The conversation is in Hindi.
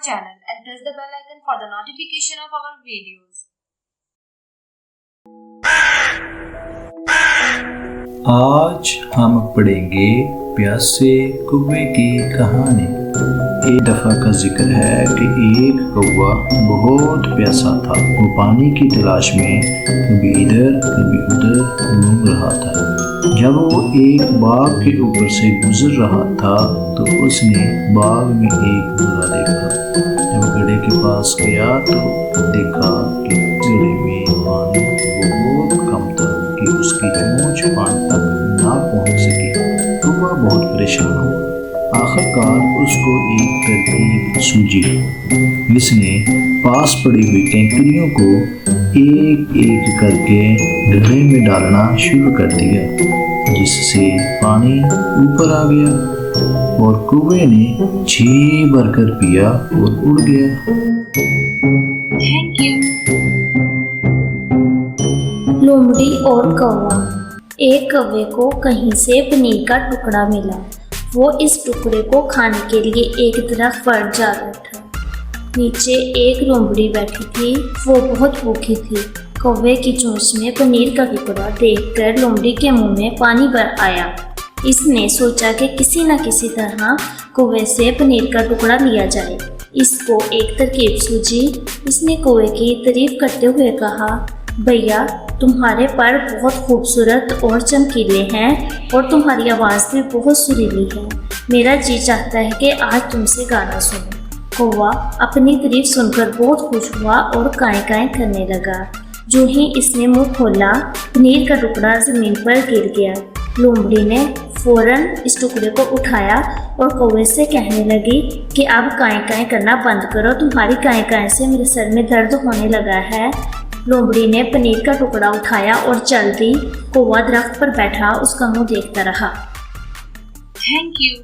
channel and press the bell icon for the notification of our videos. आज हम पढ़ेंगे प्यासे कौवे की कहानी। एक दफ़ा का जिक्र है कि एक कौवा बहुत प्यासा था। वो पानी की तलाश में कभी इधर कभी उधर घूम रहा था। जब वो एक बाग के ऊपर से गुजर रहा था तो उसने बाग में एक घड़ा देखा। जब घड़े के पास गया तो देखा कि घड़े में पानी बहुत कम था कि उसकी चोंच पानी तक ना पहुंच सकी। कौवा बहुत परेशान हुआ। आखिरकार उसको एक तरकीब सूझी। उसने पास पड़ी हुई कैंकरियों को एक एक करके घड़े में डालना शुरू कर दिया, जिससे पानी ऊपर आ गया और कौवे ने जी भरकर पिया और उड़ गया। Thank you. लोमड़ी और कौवा। एक कौवे को कहीं से पनीर का टुकड़ा मिला। वो इस टुकड़े को खाने के लिए एक दरख्त पर जा बैठा। नीचे एक लोमड़ी बैठी थी। वो बहुत भूखी थी। कौवे की चोंच में पनीर का टुकड़ा देखकर लोमड़ी के मुंह में पानी भर आया। इसने सोचा कि किसी न किसी तरह कौवे से पनीर का टुकड़ा लिया जाए। इसको एक तरकीब सूझी। इसने कौवे की तारीफ करते हुए कहा, भैया तुम्हारे पर बहुत खूबसूरत और चमकीले हैं और तुम्हारी आवाज़ भी बहुत सुरीली है। मेरा जी चाहता है कि आज तुमसे गाना सुनूं। कौवा अपनी तारीफ सुनकर बहुत खुश हुआ और काएं काएं करने लगा। जो ही इसने मुंह खोला, पनीर का टुकड़ा ज़मीन पर गिर गया। लोमड़ी ने फौरन इस टुकड़े को उठाया और कौवे से कहने लगी कि अब काएं काएं करना बंद करो। तुम्हारी काएं काएं से मेरे सर में दर्द होने लगा है। लोमड़ी ने पनीर का टुकड़ा उठाया और चल दी। कौवा दरख्त पर बैठा उसका मुंह देखता रहा। Thank you.